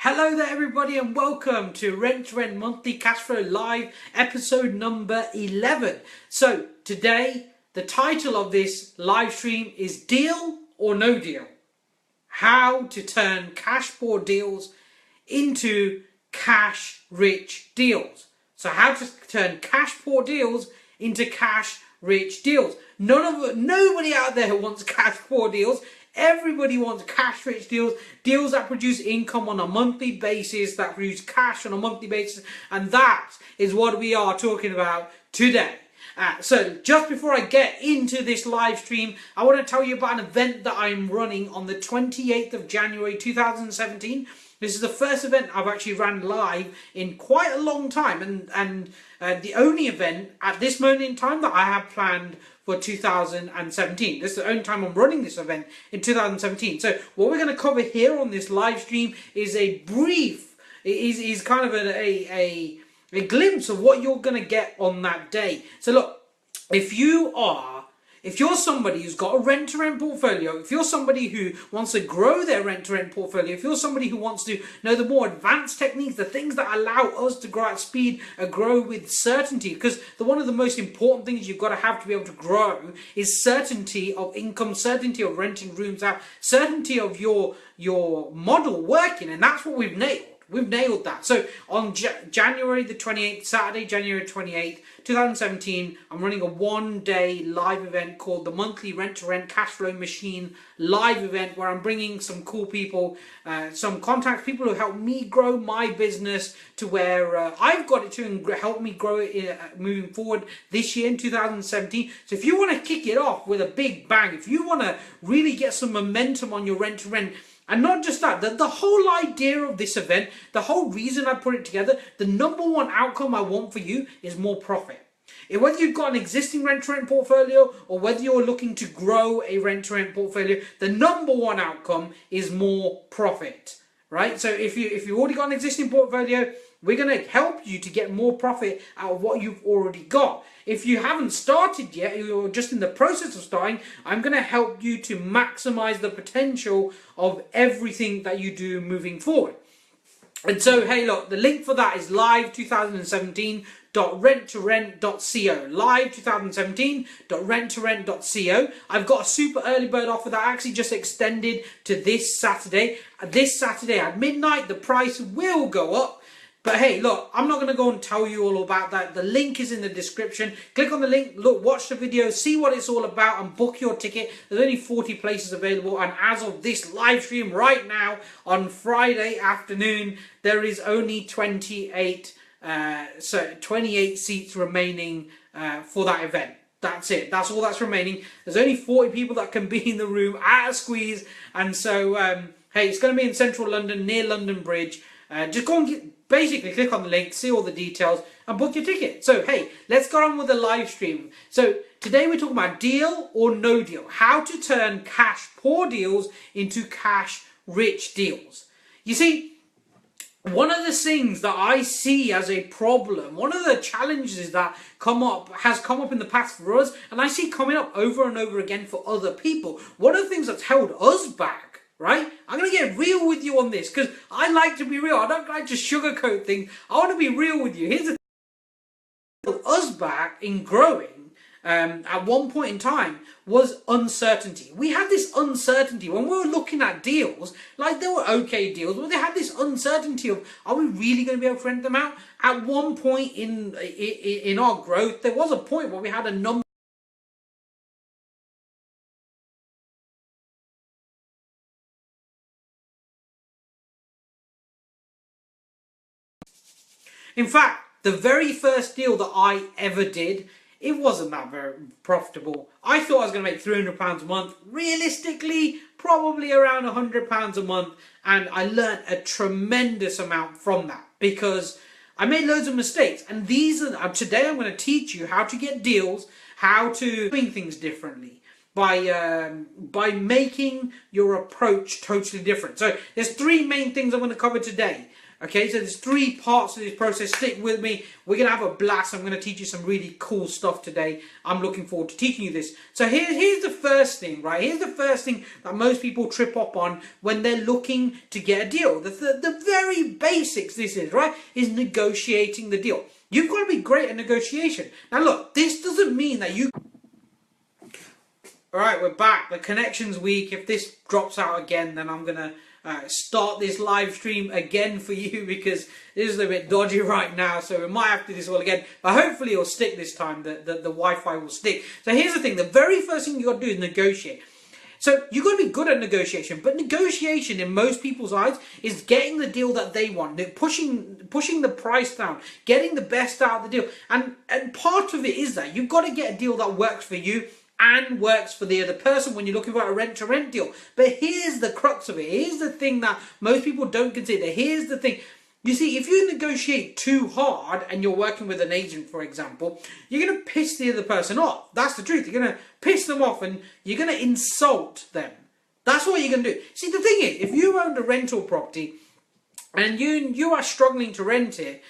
Hello there everybody and welcome to Rent Monthly Cashflow Live episode number 11. So today the title of this live stream is Deal or No Deal? How to turn cash poor deals into cash rich deals. So how to turn cash poor deals into cash rich deals. Nobody out there wants cash poor deals. Everybody wants cash rich deals, deals that produce income on a monthly basis, that produce cash on a monthly basis, and that is what we are talking about today. So just before I get into this live stream, I want to tell you about an event that I'm running on the 28th of January 2017. This is the first event I've actually ran live in quite a long time, and the only event at this moment in time that I have planned for 2017. This is the only time I'm running this event in 2017. So what we're going to cover here on this live stream is a brief, is kind of a glimpse of what you're going to get on that day. So look, if you're somebody who's got a rent-to-rent portfolio, if you're somebody who wants to grow their rent-to-rent portfolio, if you're somebody who wants to know the more advanced techniques, the things that allow us to grow at speed and grow with certainty, because one of the most important things you've got to have to be able to grow is certainty of income, certainty of renting rooms out, certainty of your model working, and that's what we've nailed. We've nailed that. So on January the 28th, Saturday, January 28th, 2017, I'm running a one-day live event called the Monthly Rent-to-Rent Cashflow Machine live event, where I'm bringing some cool people, some contacts, people who help me grow my business to where I've got it to, and help me grow it moving forward this year in 2017. So if you want to kick it off with a big bang, if you want to really get some momentum on your rent-to-rent, and not just that, the whole idea of this event, the whole reason I put it together, the number one outcome I want for you is more profit. Whether you've got an existing rent-to-rent portfolio or whether you're looking to grow a rent-to-rent portfolio, the number one outcome is more profit, right? So if you've already got an existing portfolio, we're going to help you to get more profit out of what you've already got. If you haven't started yet, you're just in the process of starting, I'm going to help you to maximize the potential of everything that you do moving forward. And so, hey, look, the link for that is live2017.rent2rent.co. live2017.rent2rent.co. I've got a super early bird offer that I actually just extended to this Saturday. This Saturday at midnight, the price will go up. But hey, look, I'm not going to go and tell you all about that. The link is in the description. Click on the link, look, watch the video, see what it's all about, and book your ticket. There's only 40 places available, and as of this live stream right now on Friday afternoon, there is only 28 seats remaining for that event. That's it. That's all that's remaining. There's only 40 people that can be in the room at a squeeze, and so hey, it's going to be in central London, near London Bridge. Just go and basically click on the link, see all the details, and book your ticket. So hey, let's go on with the live stream. So today we're talking about deal or no deal. How to turn cash poor deals into cash rich deals. You see, one of the things that I see as a problem, one of the challenges that has come up in the past for us, and I see coming up over and over again for other people, one of the things that's held us back, right? I'm going to get real with you on this because I like to be real. I don't like to sugarcoat things. I want to be real with you. Here's the thing that held us back in growing at one point in time was uncertainty. We had this uncertainty when we were looking at deals, like they were okay deals, but they had this uncertainty of, are we really going to be able to rent them out? At one point in our growth, there was a point where we had a number. In fact, the very first deal that I ever did, it wasn't that very profitable. I thought I was going to make £300 a month. Realistically, probably around £100 a month. And I learned a tremendous amount from that because I made loads of mistakes. And today I'm going to teach you how to get deals, how to do things differently by making your approach totally different. So there's three main things I'm going to cover today. Okay, so there's 3 parts of this process. Stick with me. We're going to have a blast. I'm going to teach you some really cool stuff today. I'm looking forward to teaching you this. So here's the first thing, right? Here's the first thing that most people trip up on when they're looking to get a deal. The very basics this is, right, is negotiating the deal. You've got to be great at negotiation. Now look, this doesn't mean that you... Alright, we're back. The connection's weak. If this drops out again, then I'm going to start this live stream again for you, because this is a bit dodgy right now, so we might have to do this all again, but hopefully it'll stick this time. The Wi-Fi will stick. So here's the thing, the very first thing you got to do is negotiate. So you've got to be good at negotiation, but negotiation in most people's eyes is getting the deal that they want. They're pushing the price down, getting the best out of the deal, and part of it is that you've got to get a deal that works for you and works for the other person when you're looking for a rent-to-rent deal. But here's the crux of it. Here's the thing that most people don't consider. Here's the thing. You see, if you negotiate too hard and you're working with an agent, for example, you're going to piss the other person off. That's the truth. You're going to piss them off and you're going to insult them. That's what you're going to do. See, the thing is, if you owned a rental property and you are struggling to rent it,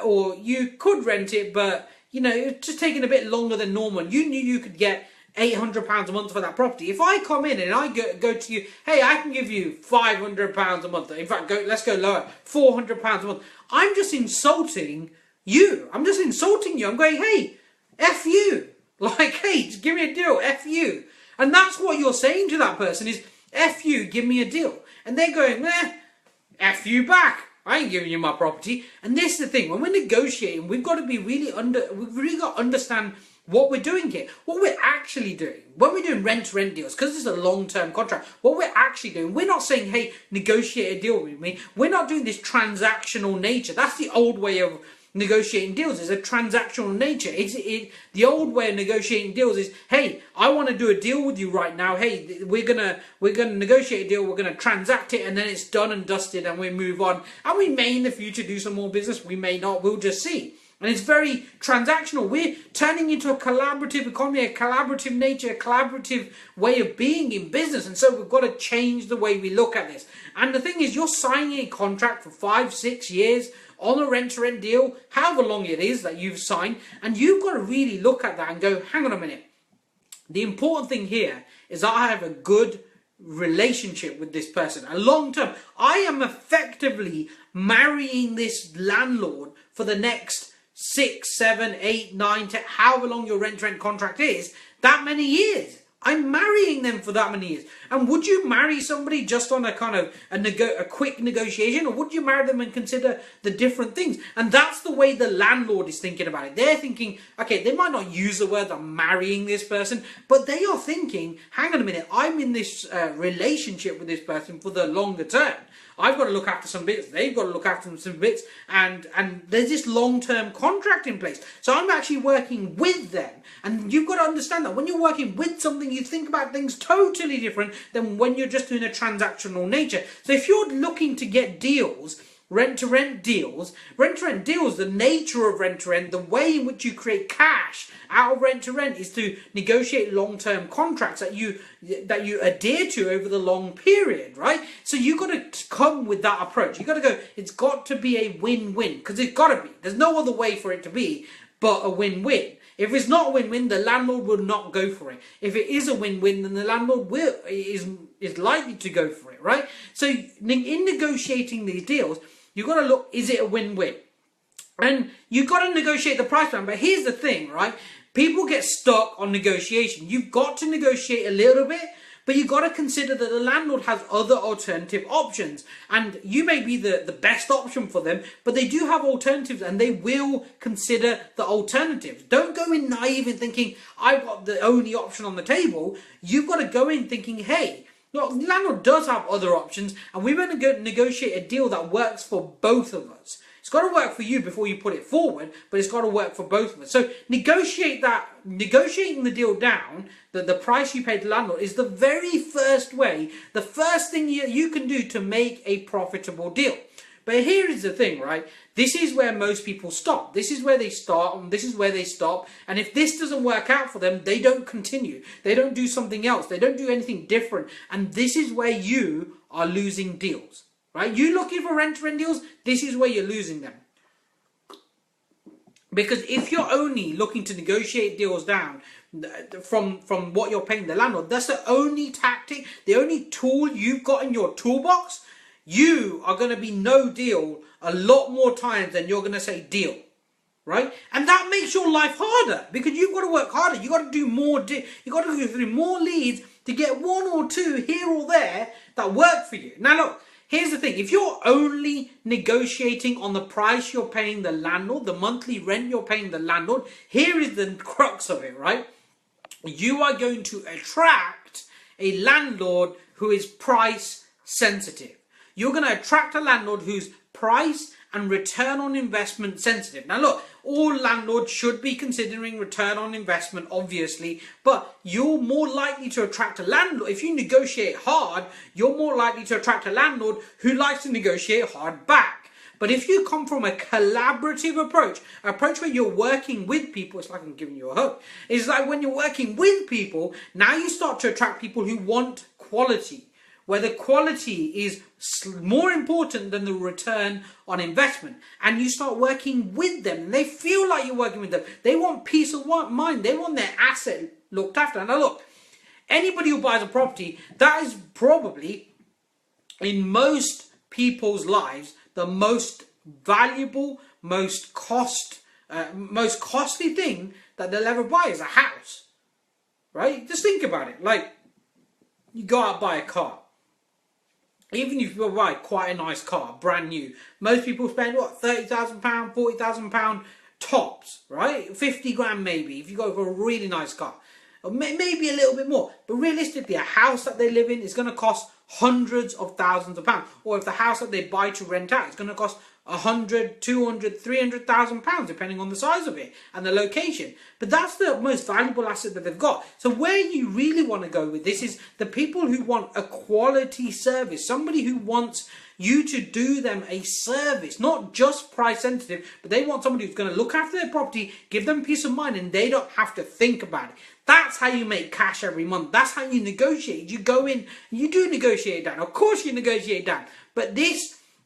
or you could rent it, but, you know, it's just taking a bit longer than normal, you knew you could get £800 a month for that property. If I come in and I go to you, hey, I can give you £500 a month. In fact, let's go lower, £400 a month. I'm just insulting you. I'm just insulting you. I'm going, hey, F you. Like, hey, just give me a deal, F you. And that's what you're saying to that person is, F you, give me a deal. And they're going, F you back. I ain't giving you my property. And this is the thing, when we're negotiating, we've got to be we've really got to understand what we're doing here, what we're actually doing. When we're doing rent-to-rent deals, because it's a long-term contract, what we're actually doing, we're not saying, hey, negotiate a deal with me. We're not doing this transactional nature. That's the old way of negotiating deals, is a transactional nature. The old way of negotiating deals is, hey, I want to do a deal with you right now. Hey, we're gonna negotiate a deal. We're gonna transact it, and then it's done and dusted, and we move on. And we may in the future do some more business. We may not. We'll just see. And it's very transactional. We're turning into a collaborative economy, a collaborative nature, a collaborative way of being in business. And so we've got to change the way we look at this. And the thing is, you're signing a contract for 5-6 years on a rent-to-rent deal, however long it is that you've signed. And you've got to really look at that and go, hang on a minute. The important thing here is that I have a good relationship with this person, a long term. I am effectively marrying this landlord for the next 6, 7, 8, 9, 10, however long your rent-to-rent contract is, that many years. I'm marrying them for that many years. And would you marry somebody just on a kind of a quick negotiation, or would you marry them and consider the different things? And that's the way the landlord is thinking about it. They're thinking, okay, they might not use the word I'm marrying this person, but they are thinking, hang on a minute, I'm in this relationship with this person for the longer term. I've got to look after some bits, they've got to look after some bits, and there's this long-term contract in place. So I'm actually working with them. And you've got to understand that when you're working with something, you think about things totally different than when you're just doing a transactional nature. So if you're looking to get deals, rent-to-rent deals, the nature of rent-to-rent, the way in which you create cash out of rent-to-rent is to negotiate long-term contracts that you adhere to over the long period, right? So you've got to come with that approach. You've got to go, it's got to be a win-win, because it's got to be. There's no other way for it to be but a win-win. If it's not a win-win, the landlord will not go for it. If it is a win-win, then the landlord is likely to go for it, right? So in negotiating these deals, you've got to look, is it a win-win? And you've got to negotiate the price plan. But here's the thing, right? People get stuck on negotiation. You've got to negotiate a little bit, but you've got to consider that the landlord has other alternative options. And you may be the best option for them, but they do have alternatives, and they will consider the alternatives. Don't go in naive and thinking, I've got the only option on the table. You've got to go in thinking, hey, look, the landlord does have other options, and we're going to negotiate a deal that works for both of us. It's got to work for you before you put it forward, but it's got to work for both of us. So negotiating the deal down, the price you pay the landlord, is the very first way, the first thing you can do to make a profitable deal. But here is the thing, right? This is where most people stop. This is where they start, and this is where they stop. And if this doesn't work out for them, they don't continue. They don't do something else. They don't do anything different. And this is where you are losing deals. right? You looking for rent-to-rent deals, this is where you're losing them. Because if you're only looking to negotiate deals down from what you're paying the landlord, that's the only tactic, the only tool you've got in your toolbox, you are going to be no deal a lot more times than you're going to say deal, right? And that makes your life harder because you've got to work harder. You've got to do more, you've got to go through more leads to get one or two here or there that work for you. Now look, here's the thing. If you're only negotiating on the price you're paying the landlord, the monthly rent you're paying the landlord, here is the crux of it, right? You are going to attract a landlord who is price sensitive. You're going to attract a landlord who's price and return on investment sensitive. Now look, all landlords should be considering return on investment, obviously, but you're more likely to attract a landlord. If you negotiate hard, you're more likely to attract a landlord who likes to negotiate hard back. But if you come from a collaborative approach, an approach where you're working with people, it's like I'm giving you a hug. It's like when you're working with people, now you start to attract people who want quality, where the quality is more important than the return on investment. And you start working with them. And they feel like you're working with them. They want peace of mind. They want their asset looked after. Now look, anybody who buys a property, that is probably, in most people's lives, the most valuable, most costly thing that they'll ever buy is a house. Right? Just think about it. Like, you go out and buy a car. Even if you buy quite a nice car, brand new, most people spend, what, £30,000, £40,000 tops, right? 50 grand maybe, if you go for a really nice car. Or maybe a little bit more. But realistically, a house that they live in is going to cost hundreds of thousands of pounds. Or if the house that they buy to rent out is going to cost 100, 200, 300,000 pounds, depending on the size of it and the location. But that's the most valuable asset that they've got. So where you really want to go with this is the people who want a quality service, somebody who wants you to do them a service, not just price sensitive, but they want somebody who's going to look after their property, give them peace of mind, and they don't have to think about it. That's how you make cash every month. That's how you negotiate. You go in, you do negotiate down. Of course you negotiate down. But the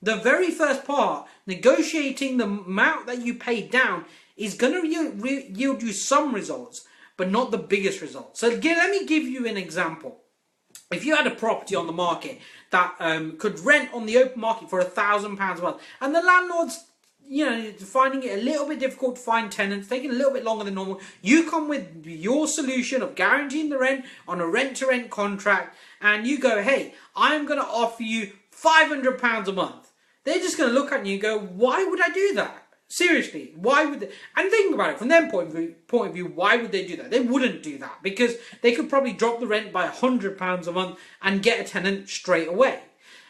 very first part, negotiating the amount that you pay down, is going to yield you some results, but not the biggest results. So let me give you an example. If you had a property on the market that could rent on the open market for £1,000 a month, and the landlord's finding it a little bit difficult to find tenants, taking a little bit longer than normal, you come with your solution of guaranteeing the rent on a rent-to-rent contract, and you go, hey, I'm going to offer you £500 a month. They're just going to look at you and go, why would I do that? Seriously, why would they? And think about it from their point of view, why would they do that? They wouldn't do that because they could probably drop the rent by £100 a month and get a tenant straight away.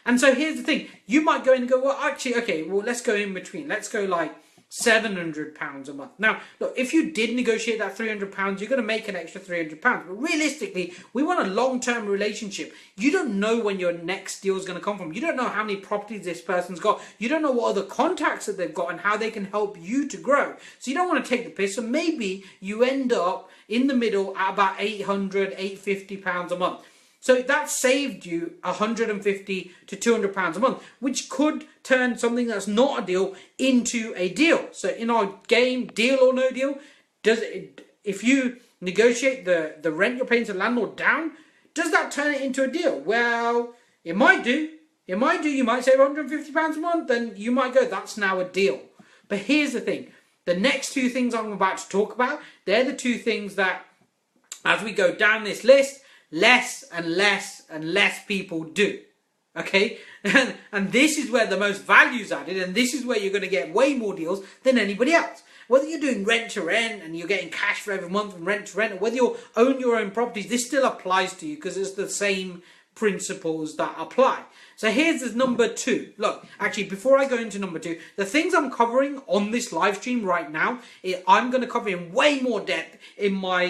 And so here's the thing, you might go in and go, well, actually, okay, well, let's go in between. Let's go like £700 a month. Now, look, if you did negotiate that £300, you're going to make an extra £300. But realistically, we want a long-term relationship. You don't know when your next deal is going to come from. You don't know how many properties this person's got. You don't know what other contacts that they've got and how they can help you to grow. So you don't want to take the piss. So maybe you end up in the middle at about £800, £850 a month. So that saved you £150 to £200 a month, which could turn something that's not a deal into a deal. So in our game, deal or no deal, if you negotiate the rent you're paying to the landlord down, does that turn it into a deal? Well, it might do. It might do. You might save £150 a month, then you might go, that's now a deal. But here's the thing. The next two things I'm about to talk about, they're the two things that, as we go down this list, less and less and less people do. Okay? And this is where the most value is added, and this is where you're going to get way more deals than anybody else. Whether you're doing rent to rent and you're getting cash for every month from rent to rent, or whether you own your own properties, this still applies to you because it's the same principles that apply. So here's number two. Look, actually, before I go into number two, the things I'm covering on this live stream right now, I'm going to cover in way more depth in my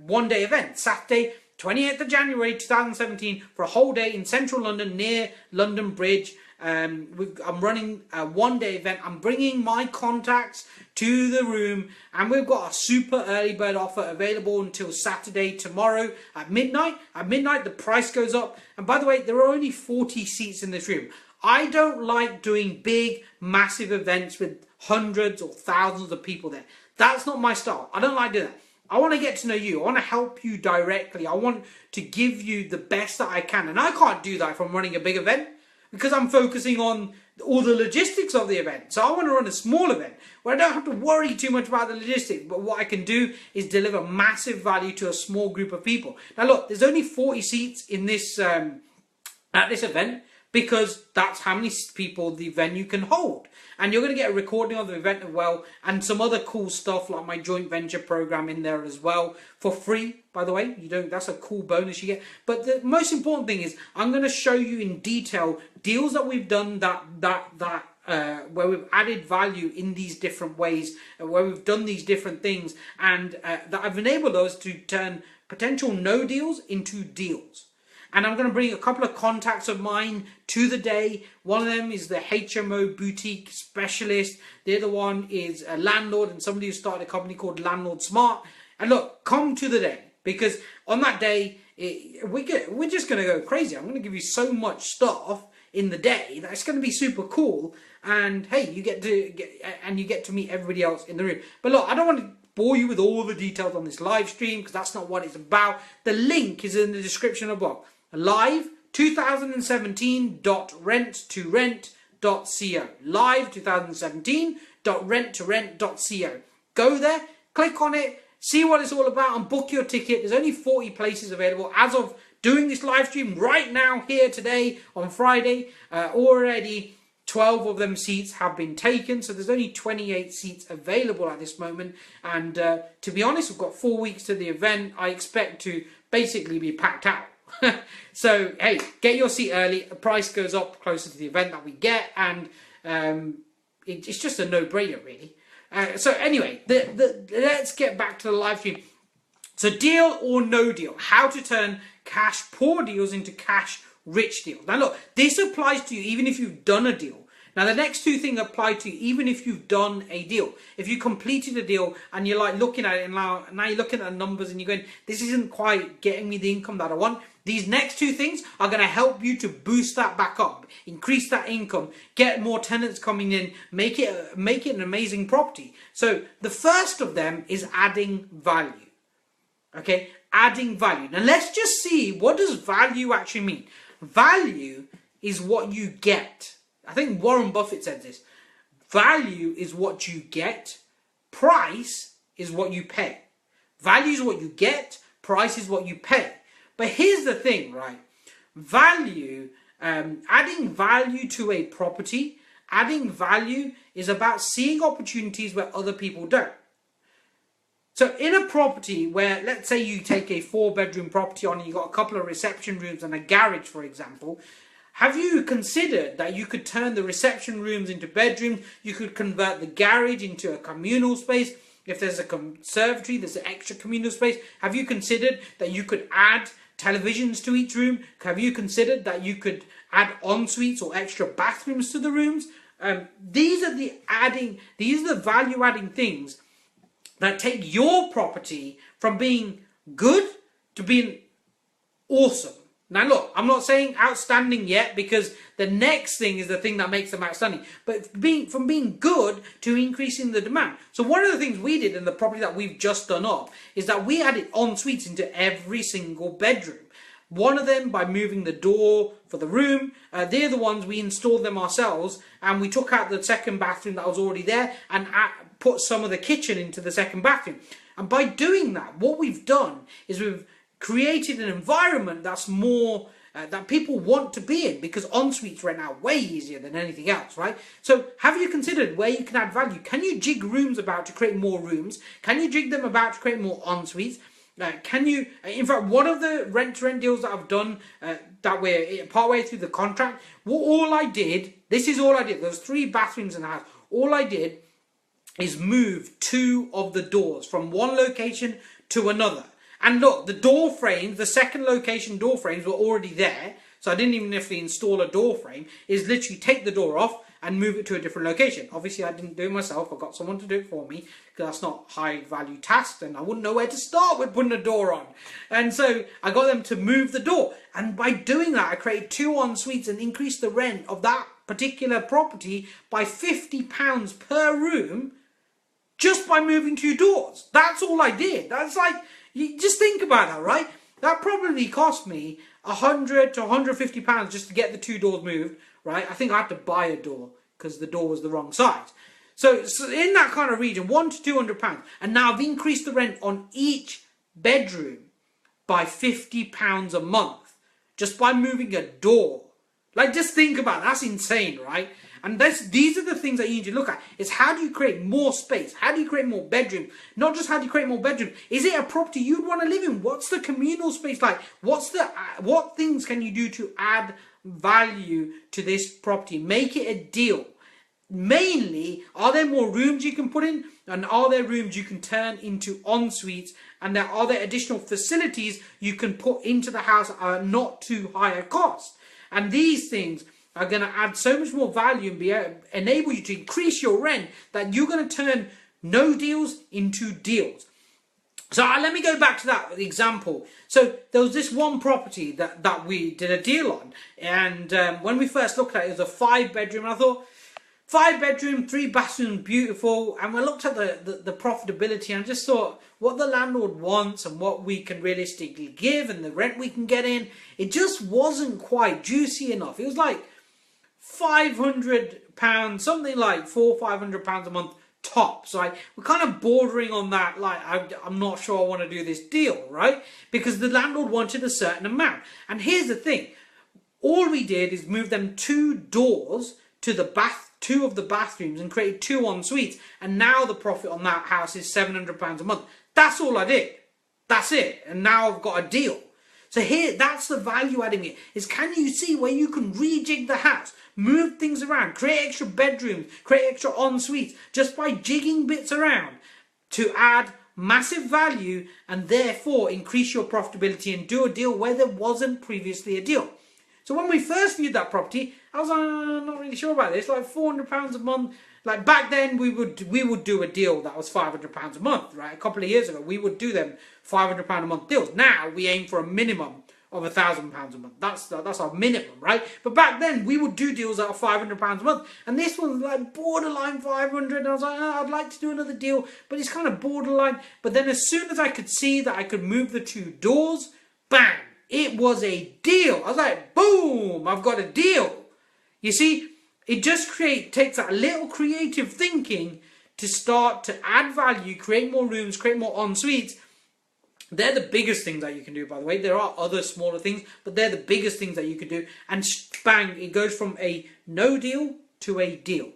one-day event, Saturday, 28th of January 2017, for a whole day in central London near London Bridge. I'm running a one-day event. I'm bringing my contacts to the room, and we've got a super early bird offer available until Saturday, tomorrow at midnight. At midnight, the price goes up. And by the way, there are only 40 seats in this room. I don't like doing big, massive events with hundreds or thousands of people there. That's not my style. I don't like doing that. I want to get to know you. I want to help you directly. I want to give you the best that I can. And I can't do that if I'm running a big event, because I'm focusing on all the logistics of the event. So I want to run a small event where I don't have to worry too much about the logistics. But what I can do is deliver massive value to a small group of people. Now look, there's only 40 seats in this at this event, because that's how many people the venue can hold. And you're going to get a recording of the event as well, and some other cool stuff like my joint venture program in there as well, for free, by the way. That's a cool bonus you get. But the most important thing is I'm going to show you in detail deals that we've done where we've added value in these different ways, where we've done these different things, and that have enabled us to turn potential no deals into deals. And I'm going to bring a couple of contacts of mine to the day. One of them is the HMO boutique specialist. The other one is a landlord and somebody who started a company called Landlord Smart. And look, come to the day, because on that day, we're just going to go crazy. I'm going to give you so much stuff in the day that it's going to be super cool. And hey, you get to meet everybody else in the room. But look, I don't want to bore you with all the details on this live stream, because that's not what it's about. The link is in the description above. Live 2017.rent2rent.co. Live 2017.rent2rent.co. Go there, click on it, see what it's all about, and book your ticket. There's only 40 places available as of doing this live stream right now, here today on Friday. Already 12 of them seats have been taken, so there's only 28 seats available at this moment. And to be honest, we've got 4 weeks to the event. I expect to basically be packed out. So hey, get your seat early. The price goes up closer to the event that we get, and it's just a no-brainer, really. So anyway, let's get back to the live stream. So deal or no deal, how to turn cash poor deals into cash rich deals. Now look, this applies to you even if you've done a deal. Now the next two things apply to you even if you've done a deal. If you completed a deal and you're like looking at it, and now you're looking at the numbers and you're going, this isn't quite getting me the income that I want. These next two things are going to help you to boost that back up, increase that income, get more tenants coming in, make it an amazing property. So the first of them is adding value. Okay, adding value. Now let's just see, what does value actually mean? Value is what you get. I think Warren Buffett said this. Value is what you get. Price is what you pay. Value is what you get. Price is what you pay. But here's the thing, right? Value, adding value to a property, adding value is about seeing opportunities where other people don't. So in a property where, let's say you take a 4-bedroom property on and you've got a couple of reception rooms and a garage, for example, have you considered that you could turn the reception rooms into bedrooms? You could convert the garage into a communal space. If there's a conservatory, there's an extra communal space. Have you considered that you could add televisions to each room? Have you considered that you could add en-suites or extra bathrooms to the rooms? These are the value-adding things that take your property from being good to being awesome. Now look, I'm not saying outstanding yet, because the next thing is the thing that makes them outstanding. But from being good to increasing the demand. So one of the things we did in the property that we've just done up is that we added en-suites into every single bedroom. One of them by moving the door for the room. The other ones we installed them ourselves, and we took out the second bathroom that was already there and put some of the kitchen into the second bathroom. And by doing that, what we've done is we've created an environment that's more that people want to be in, because en-suites right now are way easier than anything else, right? So have you considered where you can add value? Can you jig rooms about to create more rooms? Can you jig them about to create more en-suites? Can you, in fact, one of the rent-to-rent deals that I've done that we're partway through the contract, all I did, this is all I did, there's 3 bathrooms in the house, all I did is move 2 of the doors from one location to another. And look, the door frames, the second location door frames were already there. So I didn't even have to install a door frame. Is literally take the door off and move it to a different location. Obviously, I didn't do it myself. I got someone to do it for me because that's not a high value task, and I wouldn't know where to start with putting a door on. And so I got them to move the door. And by doing that, I created 2 en-suites and increased the rent of that particular property by £50 per room just by moving 2 doors. That's all I did. That's like, you just think about that, right? That probably cost me £100 to £150 just to get the 2 doors moved, right? I think I had to buy a door because the door was the wrong size. So in that kind of region, £100 to £200. And now I've increased the rent on each bedroom by £50 a month just by moving a door. Like, just think about it. That's insane, right? And these are the things that you need to look at. Is how do you create more space? How do you create more bedrooms? Not just how do you create more bedrooms. Is it a property you'd want to live in? What's the communal space like? What things can you do to add value to this property? Make it a deal. Mainly, are there more rooms you can put in? And are there rooms you can turn into en-suites? And are there additional facilities you can put into the house at not too high a cost? And these things are going to add so much more value and enable you to increase your rent that you're going to turn no deals into deals. So let me go back to that example. So there was this one property that we did a deal on. And when we first looked at it, it was a 5-bedroom. And I thought, 5-bedroom, 3 bathrooms, beautiful. And we looked at the profitability and I just thought what the landlord wants and what we can realistically give and the rent we can get in, it just wasn't quite juicy enough. It was like £500, something like £400-500 a month top. So we're kind of bordering on that. Like, I'm not sure I want to do this deal, right? Because the landlord wanted a certain amount. And here's the thing. All we did is move them 2 doors to the 2 of the bathrooms and created 2 en-suites. And now the profit on that house is £700 a month. That's all I did. That's it. And now I've got a deal. So here, that's the value adding it. Is can you see where you can rejig the house, move things around, create extra bedrooms, create extra en-suites, just by jigging bits around to add massive value and therefore increase your profitability and do a deal where there wasn't previously a deal. So when we first viewed that property, I was like, I'm not really sure about this, like £400 a month. Like back then, we would do a deal that was £500 a month, right? A couple of years ago, we would do them £500 a month deals. Now we aim for a minimum of £1,000 a month. That's our minimum, right? But back then, we would do deals that are £500 a month, and this one's like borderline 500. And I was like, I'd like to do another deal, but it's kind of borderline. But then, as soon as I could see that I could move the 2 doors, bang! It was a deal. I was like, boom! I've got a deal. You see. It just takes that little creative thinking to start to add value, create more rooms, create more en-suites. They're the biggest things that you can do, by the way. There are other smaller things, but they're the biggest things that you can do. And bang, it goes from a no deal to a deal.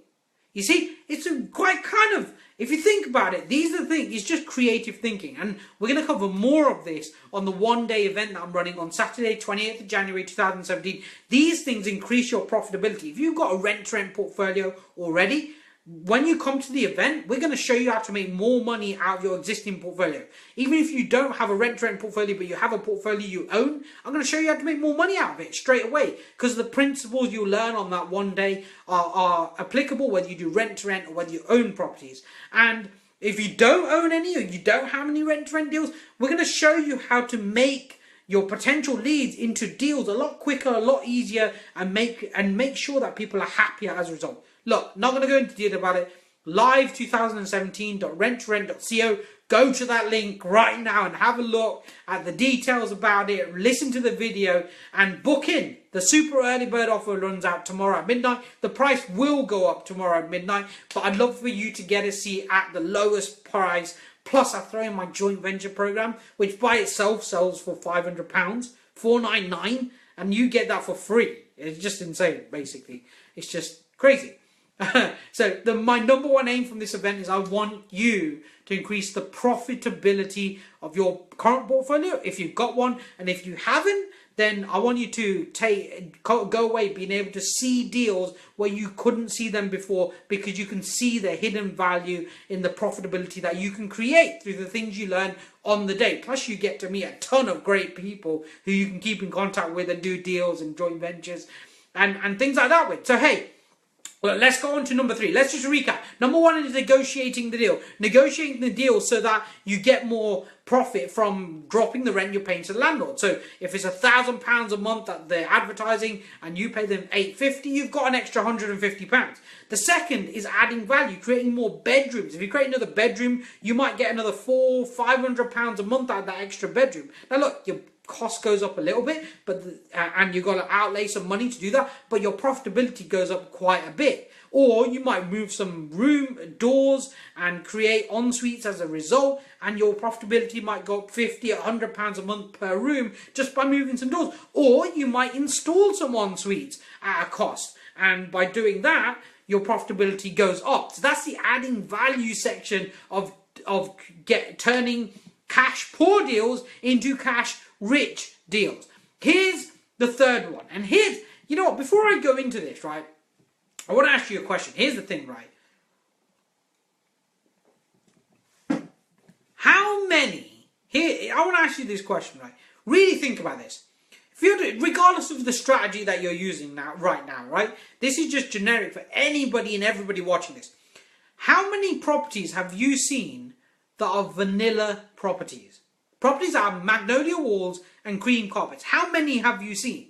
You see, it's quite kind of, if you think about it, these are the things, it's just creative thinking. And we're going to cover more of this on the one-day event that I'm running on Saturday, 28th of January 2017. These things increase your profitability. If you've got a rent-to-rent portfolio already, when you come to the event, we're going to show you how to make more money out of your existing portfolio. Even if you don't have a rent-to-rent portfolio, but you have a portfolio you own, I'm going to show you how to make more money out of it straight away. Because the principles you learn on that one day are applicable whether you do rent-to-rent or whether you own properties. And if you don't own any or you don't have any rent-to-rent deals, we're going to show you how to make your potential leads into deals a lot quicker, a lot easier, and make sure that people are happier as a result. Look, not going to go into detail about it. live2017.rentrent.co. Go to that link right now and have a look at the details about it. Listen to the video and book in. The super early bird offer runs out tomorrow at midnight. The price will go up tomorrow at midnight, but I'd love for you to get a seat at the lowest price. Plus, I throw in my joint venture program, which by itself sells for £500, $499, and you get that for free. It's just insane, basically. It's just crazy. So my number one aim from this event is I want you to increase the profitability of your current portfolio if you've got one, and if you haven't, then I want you to go away being able to see deals where you couldn't see them before, because you can see the hidden value in the profitability that you can create through the things you learn on the day. Plus you get to meet a ton of great people who you can keep in contact with and do deals and joint ventures and things like that with. So hey, well, let's go on to number 3. Let's just recap. Number 1 is negotiating the deal. Negotiating the deal so that you get more profit from dropping the rent you're paying to the landlord. So if it's £1,000 a month that they're advertising and you pay them £850, you've got an extra £150. The second is adding value, creating more bedrooms. If you create another bedroom, you might get another £400-500 a month out of that extra bedroom. Now look, your cost goes up a little bit, but and you've got to outlay some money to do that, but your profitability goes up quite a bit. Or you might move some doors and create en suites as a result, and your profitability might go up £50-100 a month per room just by moving some doors. Or you might install some en suites at a cost, and by doing that your profitability goes up. So that's the adding value section of turning cash poor deals into cash rich deals. Here's the third one. And here's, you know what, before I go into this, right, I want to ask you a question. Here's the thing, right? How many, I want to ask you this question, right? Really think about this. If you're, regardless of the strategy that you're using right now, right? This is just generic for anybody and everybody watching this. How many properties have you seen that are vanilla properties? Properties that have magnolia walls and cream carpets. How many have you seen?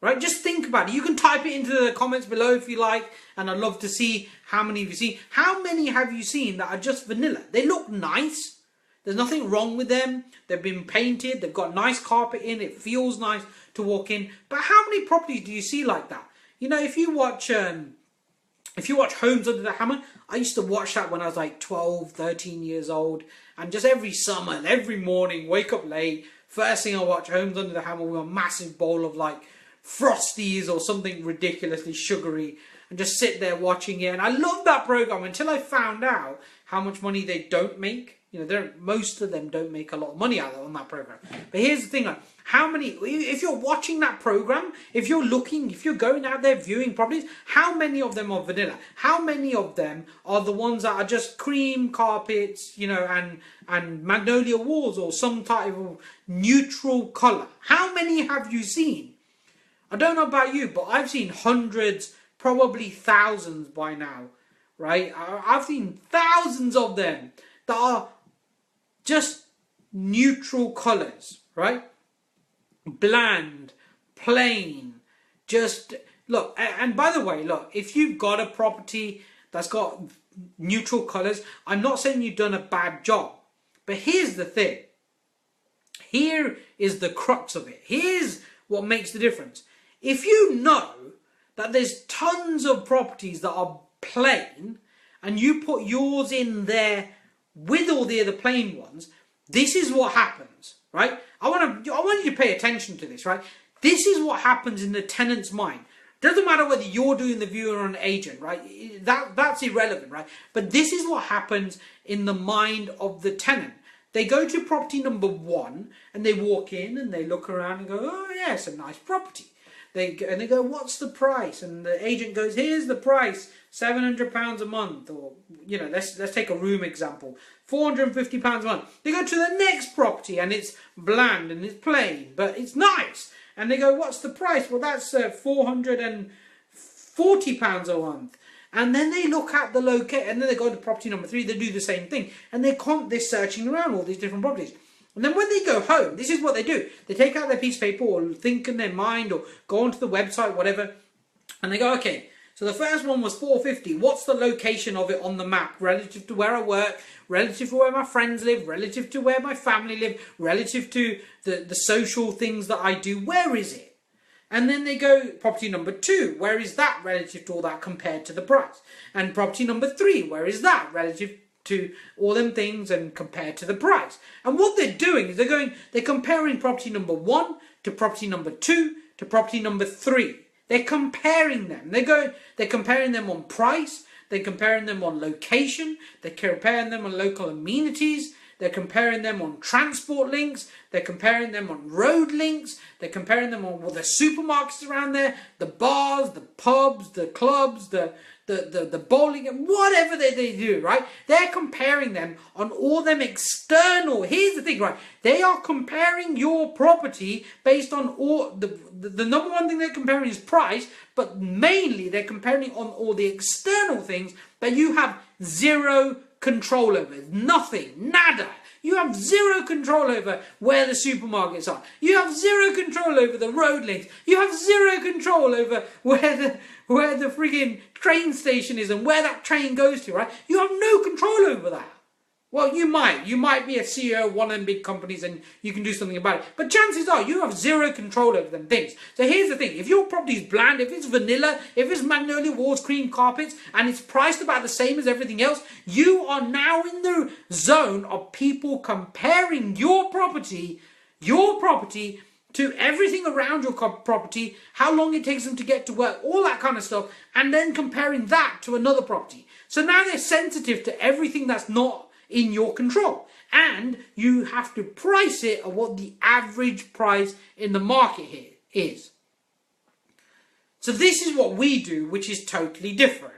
Right? Just think about it. You can type it into the comments below if you like, and I'd love to see how many of you see. How many have you seen that are just vanilla? They look nice. There's nothing wrong with them. They've been painted. They've got nice carpet in. It feels nice to walk in. But how many properties do you see like that? You know, if you watch Homes Under the Hammer, I used to watch that when I was like 12, 13 years old. And just every summer and every morning, wake up late, first thing I watch Homes Under the Hammer with a massive bowl of like Frosties or something ridiculously sugary, and just sit there watching it. And I loved that program until I found out how much money they don't make. You know, most of them don't make a lot of money out of on that program. But here's the thing, like, how many, if you're watching that program, if you're going out there viewing properties, how many of them are vanilla? How many of them are the ones that are just cream carpets, you know, and magnolia walls or some type of neutral colour? How many have you seen? I don't know about you, but I've seen hundreds, probably thousands by now, right? I've seen thousands of them that are just neutral colours, right? Bland, plain, just look. And by the way, look, if you've got a property that's got neutral colours, I'm not saying you've done a bad job, but here's the thing. Here is the crux of it. Here's what makes the difference. If you know that there's tons of properties that are plain and you put yours in there with all the other plain ones, this is what happens, right? I want you to pay attention to this, right? This is what happens in the tenant's mind. Doesn't matter whether you're doing the viewing or an agent, right? That's irrelevant, right? But this is what happens in the mind of the tenant. They go to property number 1 and they walk in and they look around and go, oh yeah, it's a nice property. They go, what's the price? And the agent goes, here's the price, £700 a month. Or, you know, let's take a room example, £450 a month. They go to the next property and it's bland and it's plain, but it's nice. And they go, what's the price? Well, that's £440 a month. And then they look at the location, and then they go to property number 3, they do the same thing. And they're searching around all these different properties. And then when they go home, this is what they do. They take out their piece of paper or think in their mind or go onto the website, whatever. And they go, okay, so the first one was 450. What's the location of it on the map relative to where I work, relative to where my friends live, relative to where my family live, relative to the social things that I do? Where is it? And then they go, property number 2, where is that relative to all that compared to the price? And property number 3, where is that relative to all them things and compared to the price? And what they're doing is they're comparing property number 1 to property number 2 to property number 3. They're comparing them. They're comparing them on price. They're comparing them on location. They're comparing them on local amenities. they're comparing them on transport links, they're comparing them on road links, they're comparing them on the supermarkets around there, the bars, the pubs, the clubs, the bowling, and whatever they do, right? They're comparing them on all them external. Here's the thing, right? They are comparing your property based on all the number one thing they're comparing is price, but mainly they're comparing it on all the external things that you have zero control over. Nothing, nada. You have zero control over where the supermarkets are. You have zero control over the road links. You have zero control over where the friggin' train station is and where that train goes to, right? You have no control over that. Well, you might. You might be a CEO of one of them big companies and you can do something about it. But chances are you have zero control over them things. So here's the thing. If your property is bland, if it's vanilla, if it's magnolia walls, cream carpets, and it's priced about the same as everything else, you are now in the zone of people comparing your property to everything around your property, how long it takes them to get to work, all that kind of stuff, and then comparing that to another property. So now they're sensitive to everything that's not in your control, and you have to price it at what the average price in the market here is. So this is what we do, which is totally different.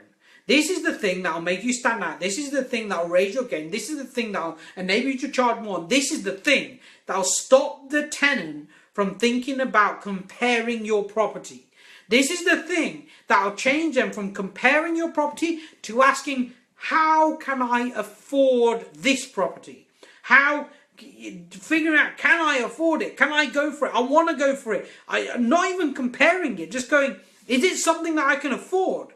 This is the thing that will make you stand out. This is the thing that will raise your game. This is the thing that will enable you to charge more. This is the thing that will stop the tenant from thinking about comparing your property. This is the thing that will change them from comparing your property to asking, how can I afford this property? Figuring out, can I afford it? Can I go for it? I want to go for it. I'm not even comparing it, just going, is it something that I can afford?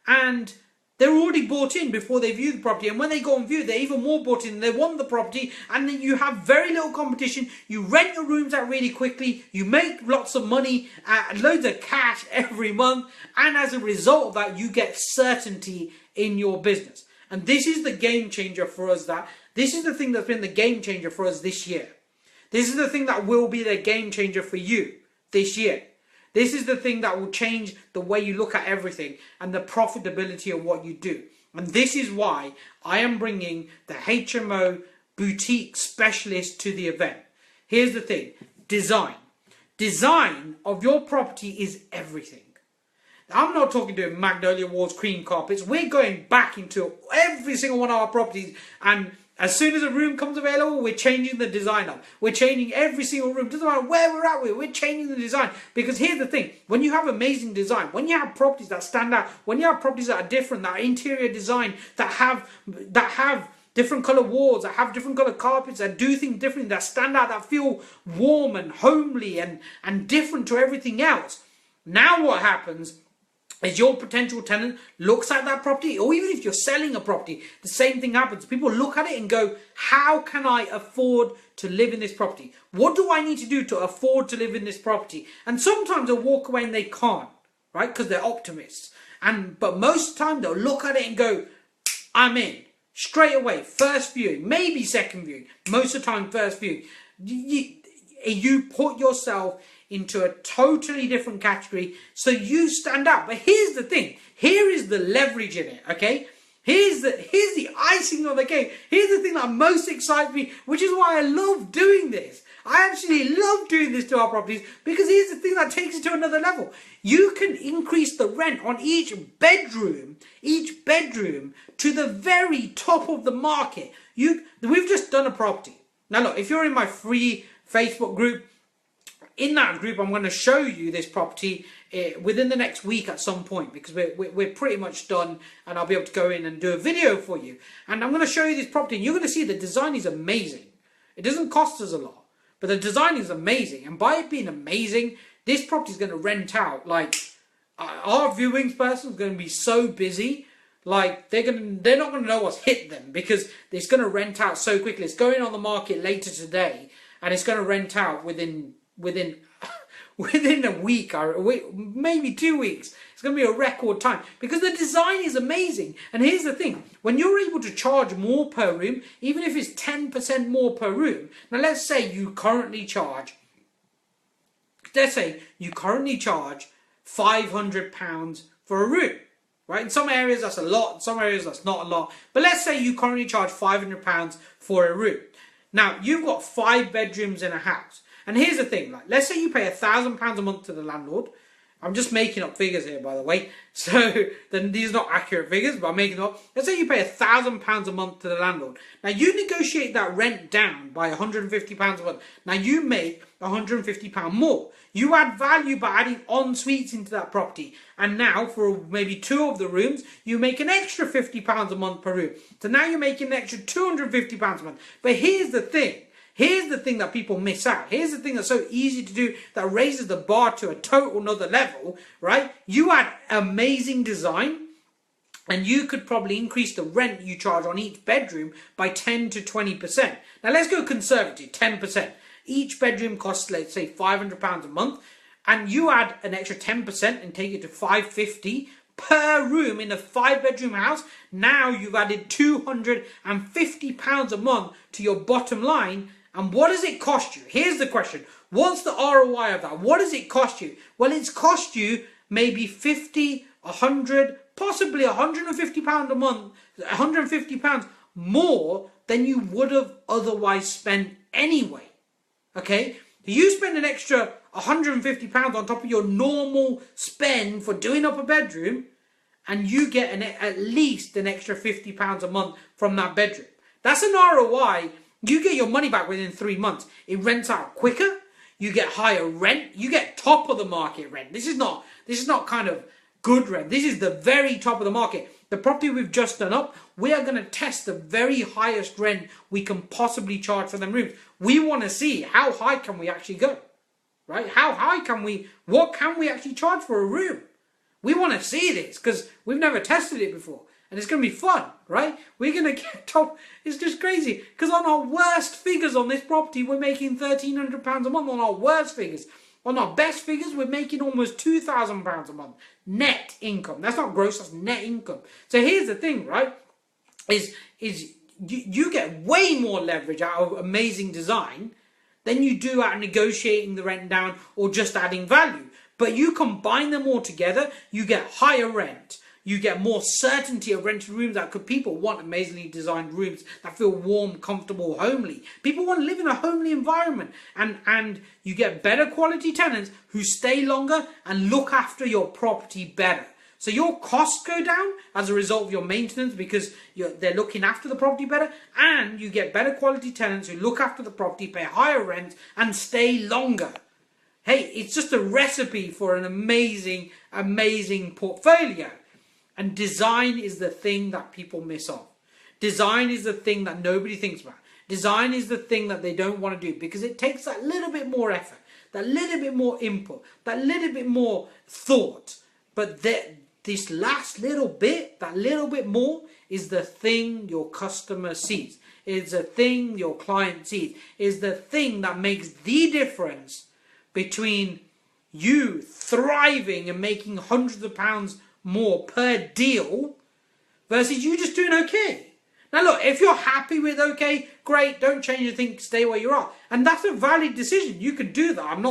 And they're already bought in before they view the property. And when they go and view, they're even more bought in. They want the property. And then you have very little competition. You rent your rooms out really quickly. You make lots of money, loads of cash every month. And as a result of that, you get certainty in your business. And this is the game changer for us. This is the thing that's been the game changer for us this year. This is the thing that will be the game changer for you this year. This is the thing that will change the way you look at everything and the profitability of what you do. And this is why I am bringing the HMO boutique specialist to the event. Here's the thing. Design. Design of your property is everything. I'm not talking to magnolia walls, cream carpets. We're going back into every single one of our properties, and as soon as a room comes available, we're changing the design up. We're changing every single room. Doesn't matter where we're at, we're changing the design. Because here's the thing, when you have amazing design, when you have properties that stand out, when you have properties that are different, that are interior design, that have different color walls, that have different color carpets, that do things differently, that stand out, that feel warm and homely and different to everything else. Now what happens is your potential tenant looks at that property, or even if you're selling a property, the same thing happens. People look at it and go, how can I afford to live in this property? What do I need to do to afford to live in this property? And sometimes they'll walk away and they can't, right? Because they're optimists. But most of the time they'll look at it and go, I'm in. Straight away, first viewing, maybe second viewing, most of the time first viewing. You put yourself into a totally different category, so you stand out. But here's the thing, here is the leverage in it, okay? Here's the icing on the cake. Here's the thing that most excites me, which is why I love doing this. I absolutely love doing this to our properties, because here's the thing that takes it to another level. You can increase the rent on each bedroom to the very top of the market. We've just done a property. Now look, if you're in my free Facebook group, in that group, I'm going to show you this property within the next week at some point, because we're pretty much done, and I'll be able to go in and do a video for you. And I'm going to show you this property, and you're going to see the design is amazing. It doesn't cost us a lot, but the design is amazing. And by it being amazing, this property is going to rent out. Like, our viewings person is going to be so busy. Like, they're not going to know what's hit them, because it's going to rent out so quickly. It's going on the market later today, and it's going to rent out within a week, or maybe 2 weeks. It's going to be a record time, because the design is amazing. And here's the thing, when you're able to charge more per room, even if it's 10% more per room. Now let's say you currently charge £500 for a room, right? In some areas that's a lot, in some areas that's not a lot. But let's say you currently charge £500 for a room. Now, you've got 5 bedrooms in a house. And here's the thing, like, let's say you pay £1,000 a month to the landlord. I'm just making up figures here, by the way. So then these are not accurate figures, but I'm making them up. Let's say you pay £1,000 a month to the landlord. Now you negotiate that rent down by £150 a month. Now you make £150 more. You add value by adding en-suites into that property. And now for maybe 2 of the rooms, you make an extra £50 a month per room. So now you're making an extra £250 a month. But here's the thing. Here's the thing that people miss out. Here's the thing that's so easy to do that raises the bar to a total another level, right? You add amazing design and you could probably increase the rent you charge on each bedroom by 10 to 20%. Now let's go conservative, 10%. Each bedroom costs, let's say, £500 a month, and you add an extra 10% and take it to £550 per room in a 5-bedroom house. Now you've added £250 a month to your bottom line. And what does it cost you? Here's the question. What's the ROI of that? What does it cost you? Well, it's cost you maybe 50, 100, possibly £150 a month, £150 more than you would have otherwise spent anyway. Okay? You spend an extra £150 on top of your normal spend for doing up a bedroom, and you get at least an extra £50 a month from that bedroom. That's an ROI. You get your money back within 3 months. It rents out quicker. You get higher rent. You get top of the market rent. This is not kind of good rent. This is the very top of the market. The property we've just done up, we are going to test the very highest rent we can possibly charge for them rooms. We want to see how high can we actually go, right? How high can we, what can we actually charge for a room? We want to see this because we've never tested it before. And it's going to be fun, right? We're going to get top. It's just crazy. Because on our worst figures on this property, we're making £1,300 a month on our worst figures. On our best figures, we're making almost £2,000 a month. Net income. That's not gross, that's net income. So here's the thing, right? Is you get way more leverage out of amazing design than you do out of negotiating the rent down or just adding value. But you combine them all together, you get higher rent. You get more certainty of rented rooms. People want amazingly designed rooms that feel warm, comfortable, homely. People want to live in a homely environment. And you get better quality tenants who stay longer and look after your property better. So your costs go down as a result of your maintenance because they're looking after the property better. And you get better quality tenants who look after the property, pay higher rent and stay longer. Hey, it's just a recipe for an amazing, amazing portfolio. And design is the thing that people miss off. Design is the thing that nobody thinks about. Design is the thing that they don't want to do because it takes that little bit more effort, that little bit more input, that little bit more thought. But this last little bit, that little bit more, is the thing your customer sees. It's the thing your client sees. Is the thing that makes the difference between you thriving and making hundreds of pounds more per deal versus you just doing okay. Now look, if you're happy with okay, great, don't change anything, stay where you are. And that's a valid decision. You can do that. I'm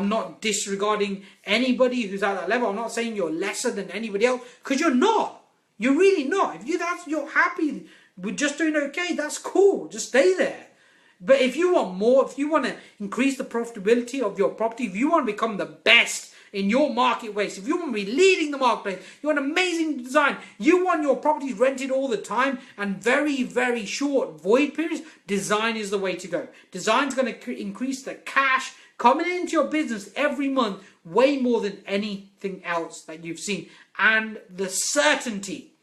not disregarding anybody who's at that level. I'm not saying you're lesser than anybody else, because you're not. You're really not. If you're happy with just doing okay, that's cool. Just stay there. But if you want more, if you want to increase the profitability of your property, if you want to become the best in your marketplace, if you want to be leading the marketplace, you want amazing design, you want your properties rented all the time and very, very short void periods, design is the way to go. Design is going to increase the cash coming into your business every month way more than anything else that you've seen. And the certainty,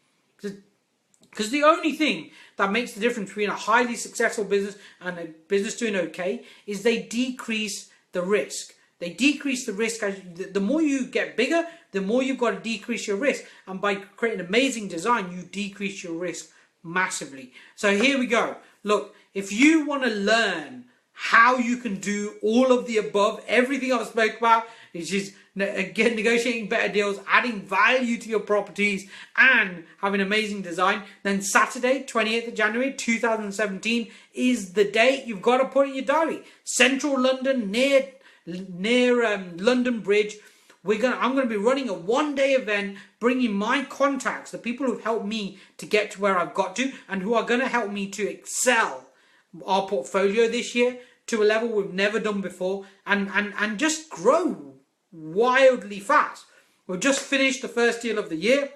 because the only thing that makes the difference between a highly successful business and a business doing okay is they decrease the risk. They decrease the risk. The more you get bigger, the more you've got to decrease your risk. And by creating amazing design, you decrease your risk massively. So here we go. Look, if you want to learn how you can do all of the above, everything I've spoke about, which is negotiating better deals, adding value to your properties and having amazing design, then Saturday, 28th of January 2017 is the date. You've got to put it in your diary. Central London, near London Bridge. I'm gonna be running a one-day event, bringing my contacts, the people who've helped me to get to where I've got to, and who are gonna help me to excel our portfolio this year to a level we've never done before, and just grow wildly fast. We've just finished the first deal of the year.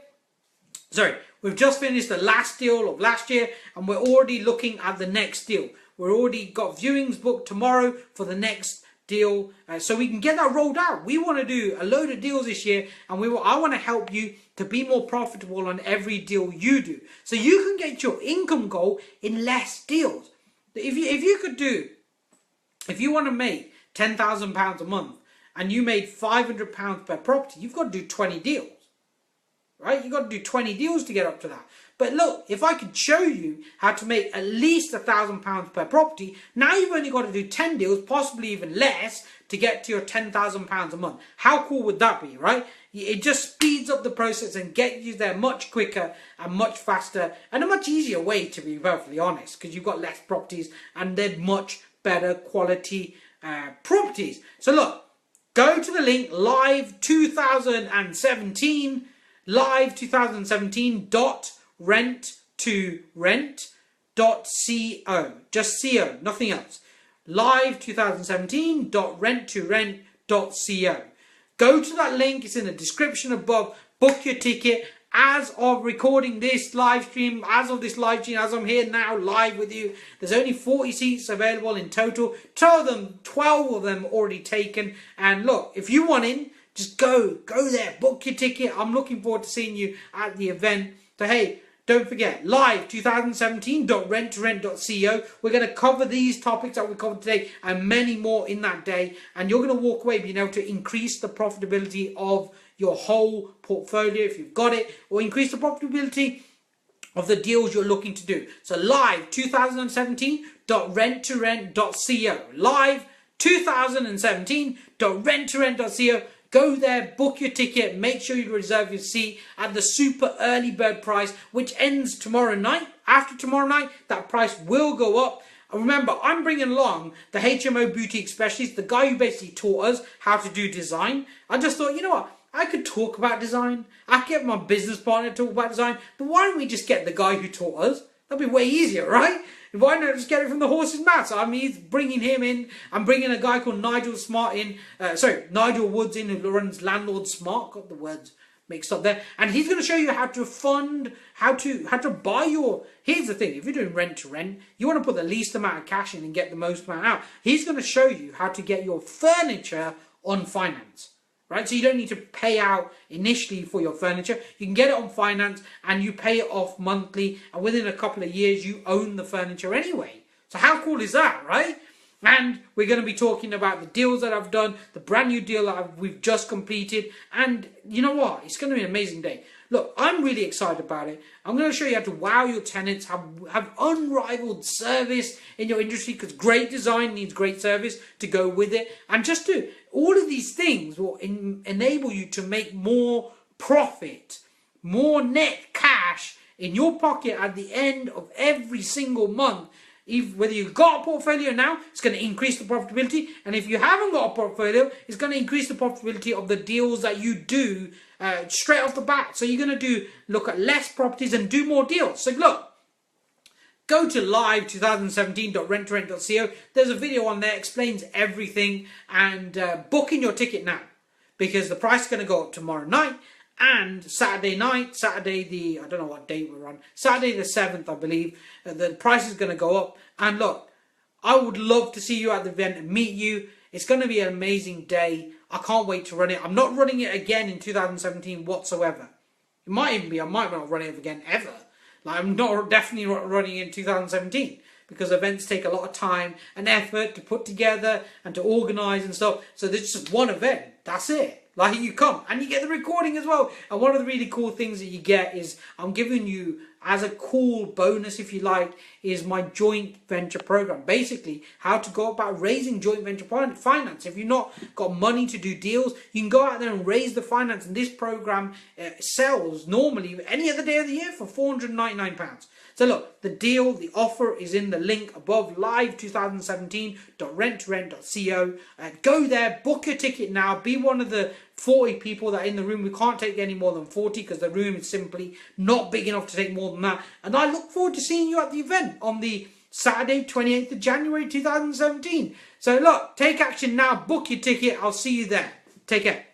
Sorry, we've just finished the last deal of last year, and we're already looking at the next deal. We're already got viewings booked tomorrow for the next deal, so we can get that rolled out. We want to do a load of deals this year, and I want to help you to be more profitable on every deal you do, so you can get your income goal in less deals. If you want to make £10,000 a month and you made £500 per property, you've got to do 20 deals. Right? You've got to do 20 deals to get up to that. But look, if I could show you how to make at least £1,000 per property, now you've only got to do 10 deals, possibly even less, to get to your £10,000 a month. How cool would that be, right? It just speeds up the process and gets you there much quicker and much faster, and a much easier way, to be perfectly honest, because you've got less properties and they're much better quality properties. So look, go to the link live 2017 live2017.rent2rent.co. Just co, nothing else. live2017.rent2rent.co. Go to that link, it's in the description above. Book your ticket. As of recording this live stream, as I'm here now live with you, there's only 40 seats available in total. 12 of them already taken. And look, if you want in, just go there, book your ticket. I'm looking forward to seeing you at the event. So hey, don't forget, live 2017.rent2rent.co. We're going to cover these topics that we covered today and many more in that day. And you're going to walk away being able to increase the profitability of your whole portfolio if you've got it, or increase the profitability of the deals you're looking to do. So live 2017.rent2rent.co. Live 2017.rent2rent.co. Go there, book your ticket, make sure you reserve your seat at the super early bird price, which ends tomorrow night. After tomorrow night, that price will go up. And remember, I'm bringing along the HMO boutique specialist, the guy who basically taught us how to do design. I just thought, you know what? I could talk about design. I could get my business partner to talk about design. But why don't we just get the guy who taught us? That'd be way easier, right? Why not just get it from the horse's mouth? So he's bringing him in. I'm bringing a guy called Nigel Woods in, who runs Landlord Smart. Got the words mixed up there. And he's going to show you how to fund, how to buy your... Here's the thing. If you're doing rent to rent, you want to put the least amount of cash in and get the most amount out. He's going to show you how to get your furniture on finance. Right? So you don't need to pay out initially for your furniture. You can get it on finance and you pay it off monthly, and within a couple of years you own the furniture anyway. So how cool is that, right? And we're going to be talking about the deals that I've done, the brand new deal that we've just completed, and you know what? It's going to be an amazing day. Look, I'm really excited about it. I'm going to show you how to wow your tenants, have unrivaled service in your industry, because great design needs great service to go with it. And just do all of these things will enable you to make more profit, more net cash in your pocket at the end of every single month. Whether you've got a portfolio now, it's going to increase the profitability. And if you haven't got a portfolio, it's going to increase the profitability of the deals that you do straight off the bat. So you're going to look at less properties and do more deals. So look, go to live2017.rent2rent.co. There's a video on there, explains everything, and book in your ticket now, because the price is going to go up tomorrow night. And Saturday night, I don't know what date we're on, Saturday the 7th, I believe, the price is going to go up. And look, I would love to see you at the event and meet you. It's going to be an amazing day. I can't wait to run it. I'm not running it again in 2017 whatsoever. It might even be, I might not run it again ever. Like, I'm definitely not running it in 2017. Because events take a lot of time and effort to put together and to organise and stuff. So there's just one event. That's it. Like, you come and you get the recording as well. And one of the really cool things that you get is, I'm giving you as a cool bonus, if you like, is my joint venture program. Basically, how to go about raising joint venture finance. If you've not got money to do deals, you can go out there and raise the finance. And this program sells normally any other day of the year for £499. So look, the offer is in the link above, live2017.rent2rent.co. Go there, book your ticket now, be one of the 40 people that are in the room. We can't take any more than 40 because the room is simply not big enough to take more than that. And I look forward to seeing you at the event on the Saturday, 28th of January 2017. So look, take action now, book your ticket. I'll see you there. Take care.